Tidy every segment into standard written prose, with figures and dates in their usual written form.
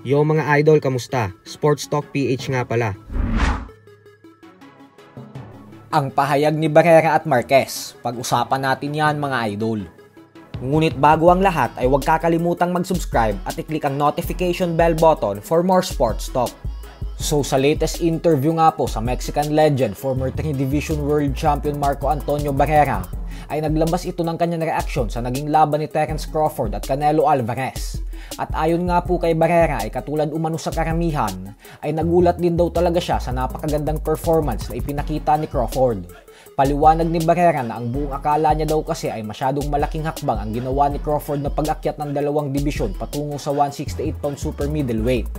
Yo mga idol, kamusta? Sports Talk PH nga pala. Ang pahayag ni Barrera at Marquez, pag-usapan natin yan mga idol. Ngunit bago ang lahat ay huwag kakalimutang mag-subscribe at i-click ang notification bell button for more sports talk. So sa latest interview nga po sa Mexican legend, former 3 Division World Champion Marco Antonio Barrera, ay naglabas ito ng kanyang reaksyon sa naging laban ni Terence Crawford at Canelo Alvarez. At ayon nga po kay Barrera ay katulad umano sa karamihan, ay nagulat din daw talaga siya sa napakagandang performance na ipinakita ni Crawford. Paliwanag ni Barrera na ang buong akala niya daw kasi ay masyadong malaking hakbang ang ginawa ni Crawford na pag-akyat ng dalawang dibisyon patungo sa 168-pound super middleweight,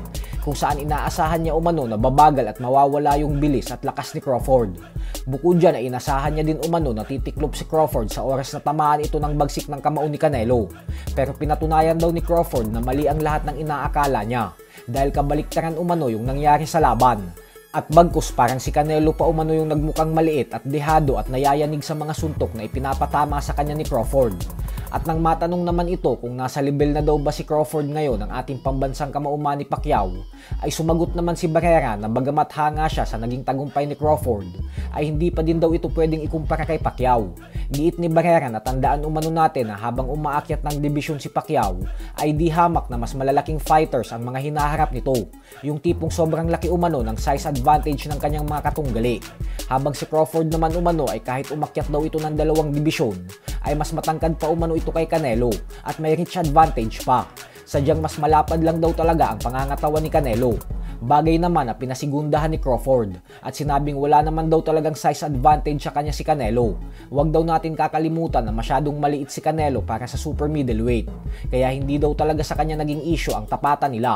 kung saan inaasahan niya umano na babagal at mawawala yung bilis at lakas ni Crawford. Bukod dyan ay inasahan niya din umano na titiklop si Crawford sa oras na tamaan ito ng bagsik ng kamao ni Canelo. Pero pinatunayan daw ni Crawford na mali ang lahat ng inaakala niya dahil kabaliktaran umano yung nangyari sa laban. At bagkus parang si Canelo pa umano yung nagmukhang maliit at dehado at nayayanig sa mga suntok na ipinapatama sa kanya ni Crawford. At nang matanong naman ito kung nasa level na daw ba si Crawford ngayon ng ating pambansang kamao Manny Pacquiao, ay sumagot naman si Barrera na bagamat hanga siya sa naging tagumpay ni Crawford, ay hindi pa din daw ito pwedeng ikumpara kay Pacquiao. Giit ni Barrera na tandaan umano natin na habang umaakyat ng dibisyon si Pacquiao, ay di hamak na mas malalaking fighters ang mga hinaharap nito, yung tipong sobrang laki umano ng size advantage ng kanyang mga katunggali. Habang si Crawford naman umano ay kahit umakyat daw ito ng dalawang dibisyon, ay mas matangkad pa umano ito kay Canelo at may reach advantage pa. Sadyang mas malapad lang daw talaga ang pangangatawan ni Canelo. Bagay naman na pinasigundahan ni Crawford at sinabing wala naman daw talagang size advantage sa kanya si Canelo. Huwag daw natin kakalimutan na masyadong maliit si Canelo para sa super middleweight, kaya hindi daw talaga sa kanya naging issue ang tapatan nila.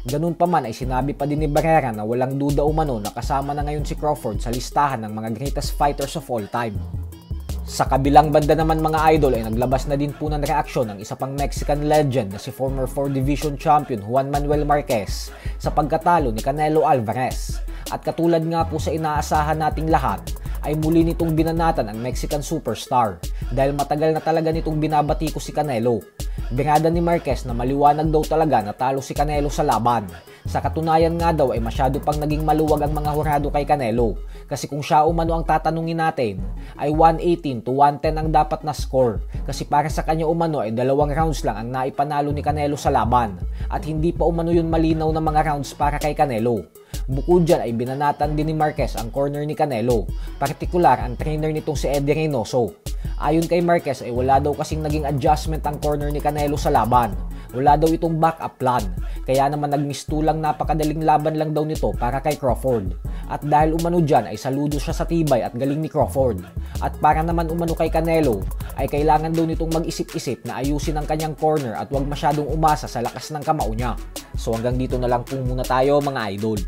Ganun pa man ay sinabi pa din ni Barrera na walang duda umano na kasama na ngayon si Crawford sa listahan ng mga greatest fighters of all time. Sa kabilang banda naman mga idol ay naglabas na din po ng reaksyon ng isa pang Mexican legend na si former 4 Division Champion Juan Manuel Marquez sa pagkatalo ni Canelo Alvarez. At katulad nga po sa inaasahan nating lahat, ay muli nitong binanatan ang Mexican superstar dahil matagal na talaga nitong binabati ko si Canelo. Birada ni Marquez na maliwanag daw talaga na talo si Canelo sa laban. Sa katunayan nga daw ay masyado pang naging maluwag ang mga hurado kay Canelo, kasi kung siya umano ang tatanungin natin ay 118 to 110 ang dapat na score, kasi para sa kanya umano ay 2 rounds lang ang naipanalo ni Canelo sa laban at hindi pa umano yun malinaw na mga rounds para kay Canelo. Bukod dyan ay binanatan din ni Marquez ang corner ni Canelo, partikular ang trainer nitong si Eddie Reynoso. Ayon kay Marquez ay wala daw kasing naging adjustment ang corner ni Canelo sa laban. Wala daw itong backup plan, kaya naman nagmistulang napakadaling laban lang daw nito para kay Crawford. At dahil umano dyan ay saludo siya sa tibay at galing ni Crawford. At para naman umano kay Canelo ay kailangan daw nitong mag-isip-isip na ayusin ang kanyang corner at huwag masyadong umasa sa lakas ng kamao niya. So hanggang dito na lang po muna tayo mga idol.